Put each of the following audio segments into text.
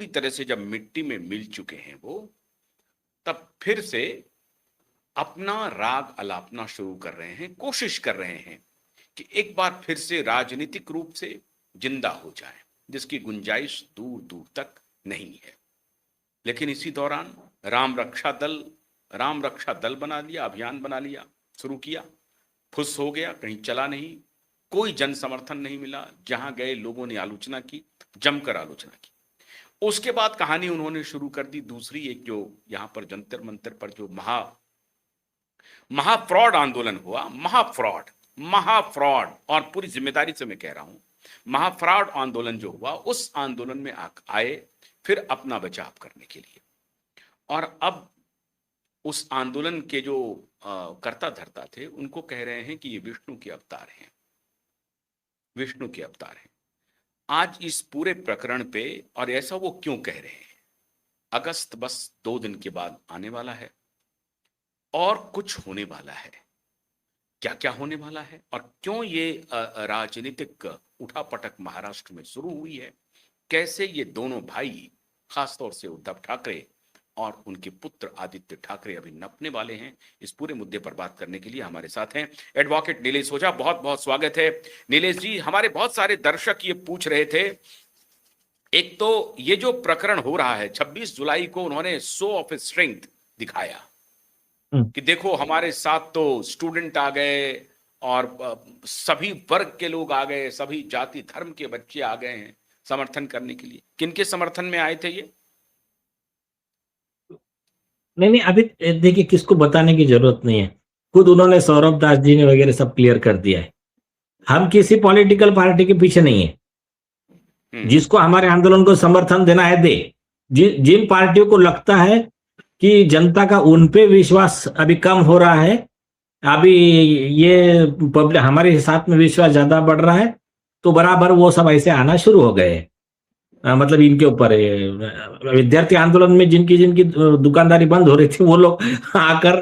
पूरी तरह से जब मिट्टी में मिल चुके हैं वो, तब फिर से अपना राग अलापना शुरू कर रहे हैं, कोशिश कर रहे हैं कि एक बार फिर से राजनीतिक रूप से जिंदा हो जाए, जिसकी गुंजाइश दूर दूर तक नहीं है। लेकिन इसी दौरान राम रक्षा दल बना लिया, अभियान बना लिया, शुरू किया, फुस हो गया, कहीं चला नहीं, कोई जन समर्थन नहीं मिला। जहां गए लोगों ने आलोचना की, जमकर आलोचना की। उसके बाद कहानी उन्होंने शुरू कर दी दूसरी, एक जो यहां पर जंतर मंतर पर जो महाफ्रॉड आंदोलन हुआ, महाफ्रॉड, और पूरी जिम्मेदारी से मैं कह रहा हूं, महाफ्रॉड आंदोलन जो हुआ, उस आंदोलन में आए फिर अपना बचाव करने के लिए। और अब उस आंदोलन के जो कर्ता धर्ता थे, उनको कह रहे हैं कि ये विष्णु के अवतार हैं, विष्णु के अवतार हैं। आज इस पूरे प्रकरण पे, और ऐसा वो क्यों कह रहे हैं, अगस्त बस 2 दिन के बाद आने वाला है और कुछ होने वाला है। क्या क्या होने वाला है और क्यों ये राजनीतिक उठापटक महाराष्ट्र में शुरू हुई है, कैसे ये दोनों भाई, खासतौर से उद्धव ठाकरे और उनके पुत्र आदित्य ठाकरे अभी नपने वाले हैं, इस पूरे मुद्दे पर बात करने के लिए हमारे साथ हैं एडवोकेट नीलेश ओझा। बहुत बहुत स्वागत है नीलेश जी। हमारे बहुत सारे दर्शक ये पूछ रहे थे, एक तो ये जो प्रकरण हो रहा है, 26 जुलाई को उन्होंने शो ऑफ स्ट्रेंथ दिखाया कि देखो हमारे साथ तो स्टूडेंट आ गए और सभी वर्ग के लोग आ गए, सभी जाति धर्म के बच्चे आ गए हैं समर्थन करने के लिए। किनके समर्थन में आए थे ये? नहीं, अभी देखिए, किसको बताने की जरूरत नहीं है, खुद उन्होंने सौरभ दास जी ने वगैरह सब क्लियर कर दिया है। हम किसी पॉलिटिकल पार्टी के पीछे नहीं है। जिसको हमारे आंदोलन को समर्थन देना है दे। जिन पार्टियों को लगता है कि जनता का उन पे विश्वास अभी कम हो रहा है, अभी ये पब्लिक हमारे साथ में विश्वास ज्यादा बढ़ रहा है, तो बराबर वो सब ऐसे आना शुरू हो गए। मतलब इनके ऊपर विद्यार्थी आंदोलन में जिनकी दुकानदारी बंद हो रही थी, वो लोग आकर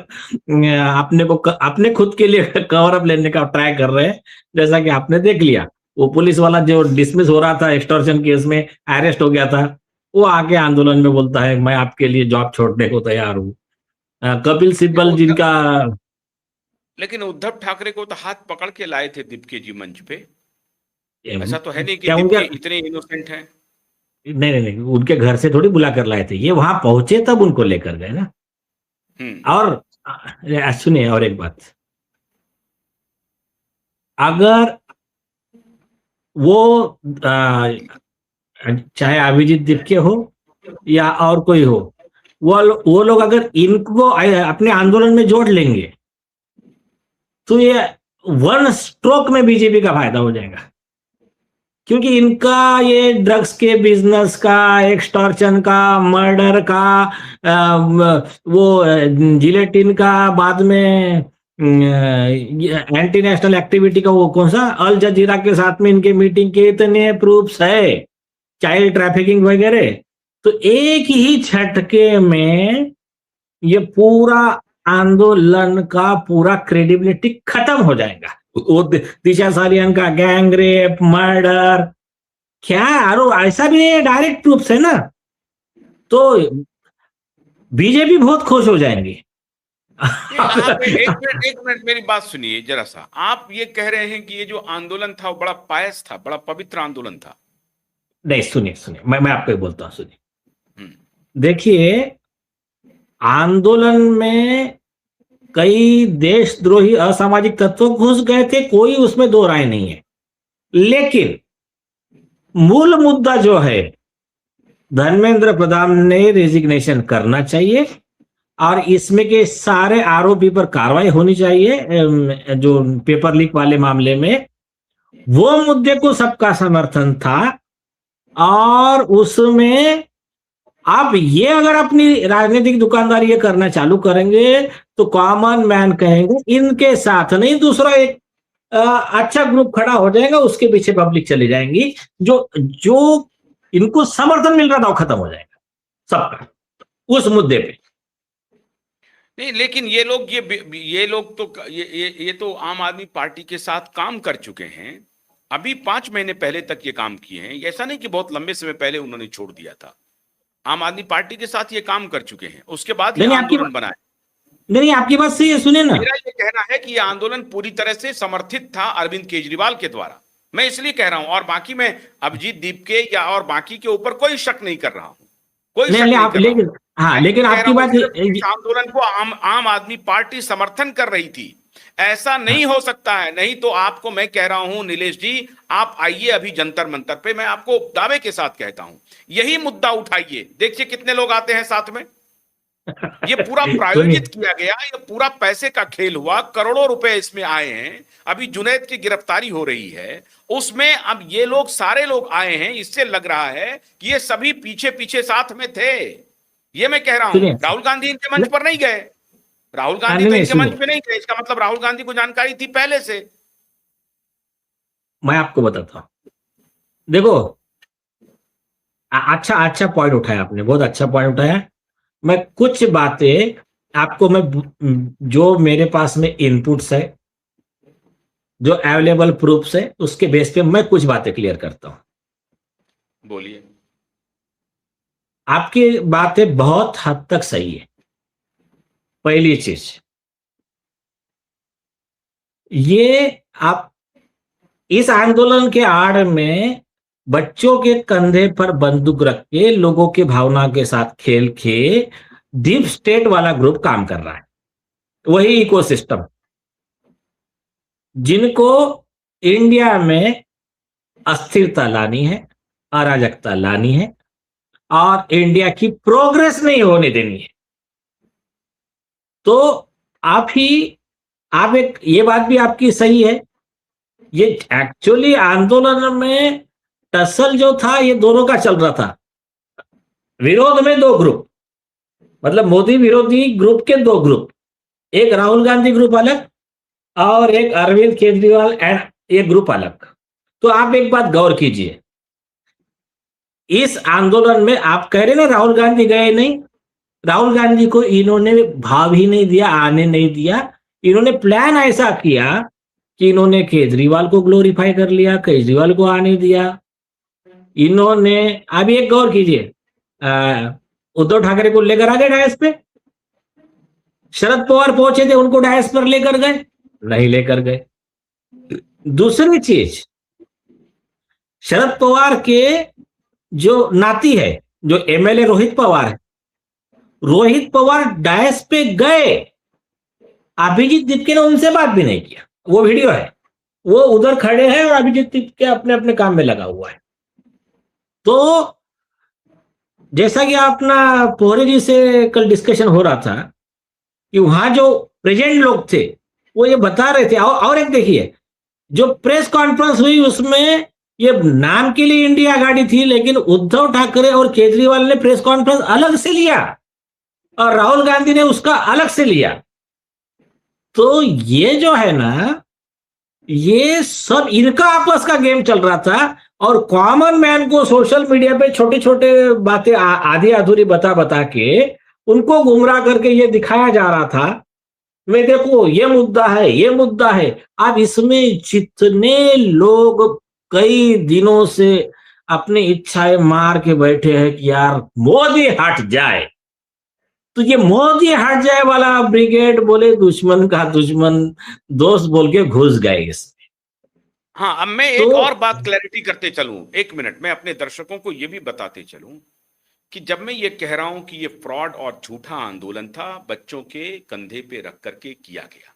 अपने खुद के लिए कवर अप लेने का ट्राई कर रहे हैं। जैसा कि आपने देख लिया, वो पुलिस वाला जो डिसमिस हो रहा था एक्सटॉर्शन केस में, अरेस्ट हो गया था, वो आगे आंदोलन में बोलता है मैं आपके लिए जॉब छोड़ने को तैयार हूँ। कपिल सिब्बल जिनका, लेकिन उद्धव ठाकरे को तो हाथ पकड़ के लाए थे दीपके जी मंच पे। ऐसा तो है नहीं कि क्या दीपके इतने इनोसेंट हैं। नहीं, उनके घर से थोड़ी बुला कर लाए थे, ये वहां पहुंचे तब उनको लेकर गए ना। और सुनिए, और एक बात, अगर वो चाहे अभिजीत दीपके हो या और कोई हो, वो लोग अगर इनको अपने आंदोलन में जोड़ लेंगे तो ये वन स्ट्रोक में बीजेपी का फायदा हो जाएगा। क्योंकि इनका ये ड्रग्स के बिजनेस का, एक्सटॉर्शन का, मर्डर का, वो जिलेटिन का, बाद में एंटी नेशनल एक्टिविटी का, वो कौन सा अल जजीरा के साथ में इनके मीटिंग के इतने प्रूफ्स है, चाइल्ड ट्रैफिकिंग वगैरह। तो एक ही झटके में ये पूरा आंदोलन का पूरा क्रेडिबिलिटी खत्म हो जाएगा। वो दिशा सालियान का गैंग रेप, मर्डर, क्या ऐसा भी नहीं है, डायरेक्ट प्रूफ्स है ना, तो बीजेपी बहुत खुश हो जाएंगे। एक मिनट मेरी बात सुनिए जरा सा। आप ये कह रहे हैं कि ये जो आंदोलन था वो बड़ा पायस था, बड़ा पवित्र आंदोलन था? नहीं, सुनिए, मैं आपको बोलता हूं, सुनिए। देखिए, आंदोलन में कई देशद्रोही असामाजिक तत्व घुस गए थे, कोई उसमें दो राय नहीं है। लेकिन मूल मुद्दा जो है, धर्मेंद्र प्रधान ने रेजिग्नेशन करना चाहिए और इसमें के सारे आरोपी पर कार्रवाई होनी चाहिए। जो पेपर लीक वाले मामले में वो मुद्दे को सबका समर्थन था। और उसमें आप ये अगर अपनी राजनीतिक दुकानदारी ये करना चालू करेंगे तो कॉमन मैन कहेंगे इनके साथ नहीं, दूसरा एक अच्छा ग्रुप खड़ा हो जाएगा, उसके पीछे पब्लिक चली जाएंगी। जो इनको समर्थन मिल रहा था वो खत्म हो जाएगा सबका उस मुद्दे पे। नहीं, लेकिन ये लोग तो ये तो आम आदमी पार्टी के साथ काम कर चुके हैं, अभी 5 महीने पहले तक ये काम किए हैं। ऐसा नहीं कि बहुत लंबे समय पहले उन्होंने छोड़ दिया था। आम आदमी पार्टी के साथ ये काम कर चुके हैं, उसके बाद ये नहीं आपकी आंदोलन बनाए। नहीं आपकी बात सही है, सुनिए ना। मेरा ये कहना है कि ये आंदोलन पूरी तरह से समर्थित था अरविंद केजरीवाल के द्वारा, मैं इसलिए कह रहा हूं। और बाकी मैं अभिजीत दीप के या और बाकी के ऊपर कोई शक नहीं कर रहा हूं, कोई नहीं शक नहीं नहीं आप कर रहा हूं। लेकिन, हाँ मैं लेकिन कह आपकी रहा हूं बात सिर्फ इस आंदोलन को आम आदमी पार्टी समर्थन कर रही थी, ऐसा हाँ, नहीं हो सकता है। नहीं तो आपको मैं कह रहा हूं नीलेश जी, आप आइए अभी जंतर मंतर पे, मैं आपको दावे के साथ कहता हूं, यही मुद्दा उठाइए, देखिए कितने लोग आते हैं साथ में। ये पूरा सुनिए प्रायोजित किया गया, ये पूरा पैसे का खेल हुआ, करोड़ों रुपए इसमें आए हैं। अभी जुनैद की गिरफ्तारी हो रही है, उसमें अब ये लोग सारे लोग आए हैं, इससे लग रहा है कि ये सभी पीछे पीछे साथ में थे। ये मैं कह रहा हूं, सुनिए राहुल गांधी इनके मंच पर नहीं गए, राहुल गांधी नहीं तो नहीं इनके मंच सुनिए, पे नहीं गए, इसका मतलब राहुल गांधी को जानकारी थी पहले से। मैं आपको बताता हूँ। देखो, अच्छा अच्छा पॉइंट उठाया आपने, बहुत अच्छा पॉइंट उठाया। मैं कुछ बातें आपको, मैं जो मेरे पास में इनपुट्स है, जो अवेलेबल प्रूफ्स है, उसके बेस पे मैं कुछ बातें क्लियर करता हूं। बोलिए। आपकी बातें बहुत हद तक सही है। पहली चीज ये, आप इस आंदोलन के आड़ में बच्चों के कंधे पर बंदूक रख के लोगों की भावना के साथ खेल के डीप स्टेट वाला ग्रुप काम कर रहा है, वही इकोसिस्टम जिनको इंडिया में अस्थिरता लानी है, अराजकता लानी है और इंडिया की प्रोग्रेस नहीं होने देनी है। तो आप एक, ये बात भी आपकी सही है, ये एक्चुअली आंदोलन में टसल जो था ये दोनों का चल रहा था। विरोध में दो ग्रुप, मतलब मोदी विरोधी ग्रुप के दो ग्रुप, एक राहुल गांधी ग्रुप अलग और एक अरविंद केजरीवाल एंड ये ग्रुप अलग। तो आप एक बात गौर कीजिए, इस आंदोलन में आप कह रहे ना राहुल गांधी गए नहीं, राहुल गांधी को इन्होंने भाव ही नहीं दिया, आने नहीं दिया। इन्होंने प्लान ऐसा किया कि इन्होंने केजरीवाल को ग्लोरीफाई कर लिया, केजरीवाल को आने दिया। इन्होंने, अभी एक गौर कीजिए, उद्धव ठाकरे को लेकर आ गए डायस पे, शरद पवार पहुंचे थे उनको डायस पर लेकर गए, नहीं लेकर गए। दूसरी चीज, शरद पवार के जो नाती है, जो एमएलए रोहित पवार है, रोहित पवार डायस पे गए, अभिजीत दीपके ने उनसे बात भी नहीं किया। वो वीडियो है, वो उधर खड़े हैं और अभिजीत दीपके अपने अपने काम में लगा हुआ है। तो जैसा कि अपना पोहरे जी से कल डिस्कशन हो रहा था कि वहां जो प्रेजेंट लोग थे वो ये बता रहे थे। और एक देखिए, जो प्रेस कॉन्फ्रेंस हुई उसमें ये नाम के लिए इंडिया आघाड़ी थी, लेकिन उद्धव ठाकरे और केजरीवाल ने प्रेस कॉन्फ्रेंस अलग से लिया और राहुल गांधी ने उसका अलग से लिया। तो ये जो है ना, ये सब इनका आपस का गेम चल रहा था और कॉमन मैन को सोशल मीडिया पे छोटे छोटे बातें आधी अधूरी बता बता के उनको गुमराह करके ये दिखाया जा रहा था, मैं देखो ये मुद्दा है, ये मुद्दा है। अब इसमें जितने लोग कई दिनों से अपनी इच्छाएं मार के बैठे हैं कि यार मोदी हट जाए, तो ये मोदी हट जाए वाला ब्रिगेड बोले दुश्मन का दुश्मन दोस्त बोल के घुस गए इसमें। हाँ, अब मैं तो एक और बात क्लैरिटी करते चलूं, एक मिनट, मैं अपने दर्शकों को यह भी बताते चलूं कि जब मैं ये कह रहा हूं कि ये फ्रॉड और झूठा आंदोलन था, बच्चों के कंधे पे रख करके किया गया,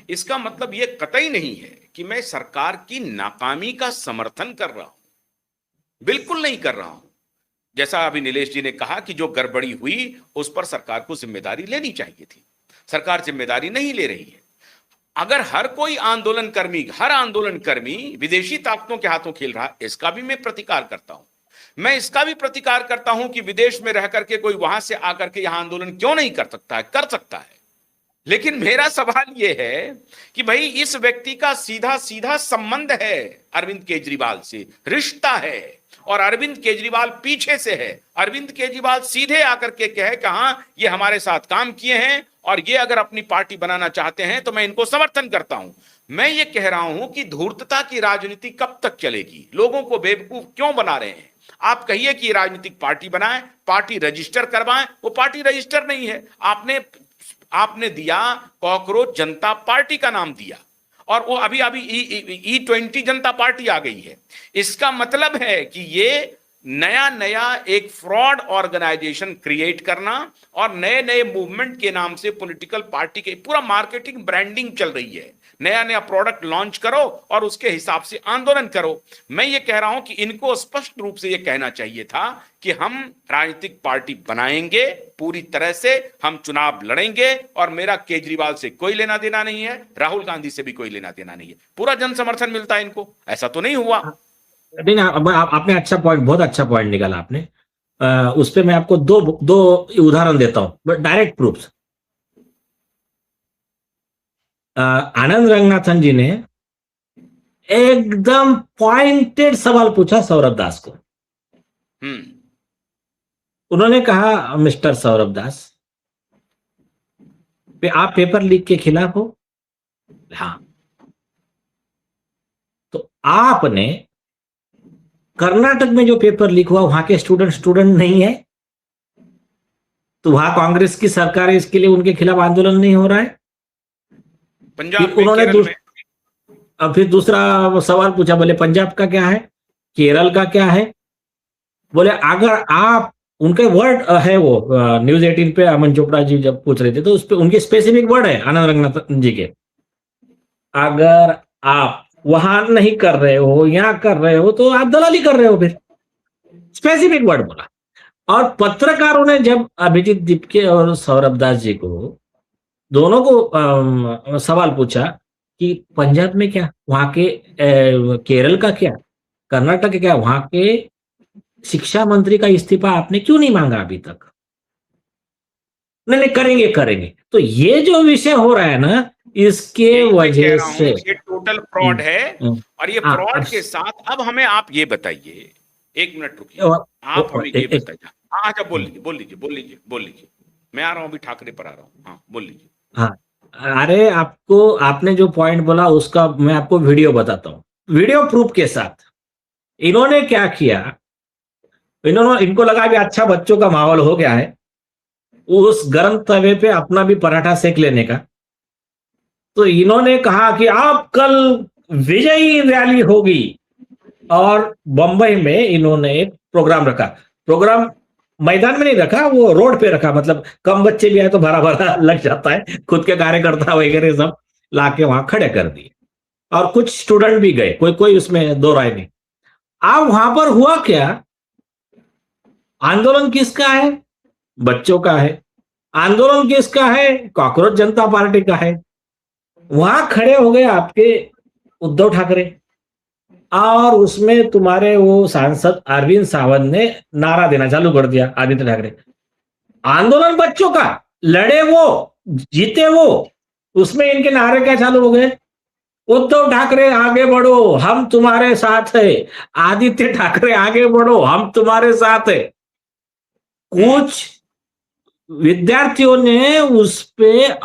इसका मतलब ये कतई नहीं है कि मैं सरकार की नाकामी का समर्थन कर रहा हूं, बिल्कुल नहीं कर रहा हूं। जैसा अभी नीलेश जी ने कहा कि जो गड़बड़ी हुई उस पर सरकार को जिम्मेदारी लेनी चाहिए थी, सरकार जिम्मेदारी नहीं ले रही है। अगर हर कोई हर आंदोलन कर्मी विदेशी ताकतों के हाथों खेल रहा, इसका भी मैं प्रतिकार करता हूं। मैं इसका भी प्रतिकार करता हूं कि विदेश में रह करके कोई वहां से आकर के यहां आंदोलन क्यों नहीं कर सकता है, कर सकता है। लेकिन मेरा सवाल यह है कि भाई इस व्यक्ति का सीधा सीधा संबंध है अरविंद केजरीवाल से, रिश्ता है, और अरविंद केजरीवाल पीछे से है। अरविंद केजरीवाल सीधे आकर के कहे कि हाँ ये हमारे साथ काम किए हैं और ये अगर अपनी पार्टी बनाना चाहते हैं तो मैं इनको समर्थन करता हूं। मैं ये कह रहा हूं कि धूर्तता की राजनीति कब तक चलेगी, लोगों को बेवकूफ क्यों बना रहे हैं। आप कहिए कि राजनीतिक पार्टी बनाएं, पार्टी रजिस्टर करवाएं, वो पार्टी रजिस्टर नहीं है। आपने दिया कॉकरोच जनता पार्टी का नाम दिया, और वो अभी अभी E20 जनता पार्टी आ गई है। इसका मतलब है कि ये नया नया एक फ्रॉड ऑर्गेनाइजेशन क्रिएट करना और नए नए मूवमेंट के नाम से पॉलिटिकल पार्टी के पूरा मार्केटिंग ब्रांडिंग चल रही है। नया नया प्रोडक्ट लॉन्च करो और उसके हिसाब से आंदोलन करो। मैं ये कह रहा हूं कि इनको स्पष्ट रूप से ये कहना चाहिए था कि हम राजनीतिक पार्टी बनाएंगे, पूरी तरह से हम चुनाव लड़ेंगे, और मेरा केजरीवाल से कोई लेना देना नहीं है, राहुल गांधी से भी कोई लेना देना नहीं है। पूरा जन समर्थन मिलता है इनको, ऐसा तो नहीं हुआ। नहीं, आपने अच्छा पॉइंट, बहुत अच्छा पॉइंट निकाला आपने। उस पे मैं आपको दो उदाहरण देता हूं, बट डायरेक्ट प्रूफ्स। आनंद रंगनाथन जी ने एकदम पॉइंटेड सवाल पूछा सौरभ दास को। उन्होंने कहा, मिस्टर सौरभ दास, आप पेपर लीक के खिलाफ हो? हाँ। तो आपने कर्नाटक में जो पेपर लीक हुआ, वहां के स्टूडेंट नहीं है, तो वहां कांग्रेस की सरकार है, इसके लिए उनके खिलाफ आंदोलन नहीं हो रहा है। पंजाब उन्होंने में, अब फिर दूसरा सवाल पूछा, बोले पंजाब का क्या है, केरल का क्या है? बोले अगर आप, उनके वर्ड है वो न्यूज 18 पे अमन चोपड़ा जी जब पूछ रहे थे, तो उस पे उनके स्पेसिफिक वर्ड है आनंद रंगनाथन जी के, अगर आप वहां नहीं कर रहे हो, यहां कर रहे हो, तो आप दलाली कर रहे हो। फिर स्पेसिफिक वर्ड बोला। और पत्रकारों ने जब अभिजीत दीपके और सौरभ दास जी को, दोनों को सवाल पूछा कि पंजाब में क्या, वहां के केरल का क्या, कर्नाटक का क्या, वहां के शिक्षा मंत्री का इस्तीफा आपने क्यों नहीं मांगा अभी तक? नहीं, करेंगे। तो ये जो विषय हो रहा है ना, इसके वजह से ये टोटल फ्रॉड है। और ये फ्रॉड के साथ अब हमें आप ये बताइए, एक मिनट रुकिए, आप हमें ये बताइए। हाँ, अच्छा, बोल लीजिए। मैं आ रहा हूँ, अभी ठाकरे पर आ रहा हूँ। हाँ, बोल लीजिए। हाँ, अरे आपने जो पॉइंट बोला उसका मैं आपको वीडियो बताता हूँ, वीडियो प्रूफ के साथ। इन्होंने क्या किया, इनको लगा भी अच्छा बच्चों का माहौल हो गया है, उस गर्म तवे पे अपना भी पराठा सेक लेने का। तो इन्होंने कहा कि आप कल विजयी रैली होगी, और बंबई में इन्होंने एक प्रोग्राम रखा। प्रोग्राम मैदान में नहीं रखा, वो रोड पे रखा, मतलब कम बच्चे भी आए तो भरा भरा लग जाता है, खुद के कार्यकर्ता वगैरह सब लाके वहां खड़े कर दिए, और कुछ स्टूडेंट भी गए, कोई उसमें दो राय नहीं। अब वहां पर हुआ क्या, आंदोलन किसका है? बच्चों का है। आंदोलन किसका है? कॉकरोच जनता पार्टी का है। वहां खड़े हो गए आपके उद्धव ठाकरे, और उसमें तुम्हारे वो सांसद अरविंद सावंत ने नारा देना चालू कर दिया, आदित्य ठाकरे। आंदोलन बच्चों का, लड़े वो, जीते वो, उसमें इनके नारे क्या चालू हो गए? उद्धव ठाकरे आगे बढ़ो, हम तुम्हारे साथ है। आदित्य ठाकरे आगे बढ़ो, हम तुम्हारे साथ है। कुछ विद्यार्थियों ने उस पे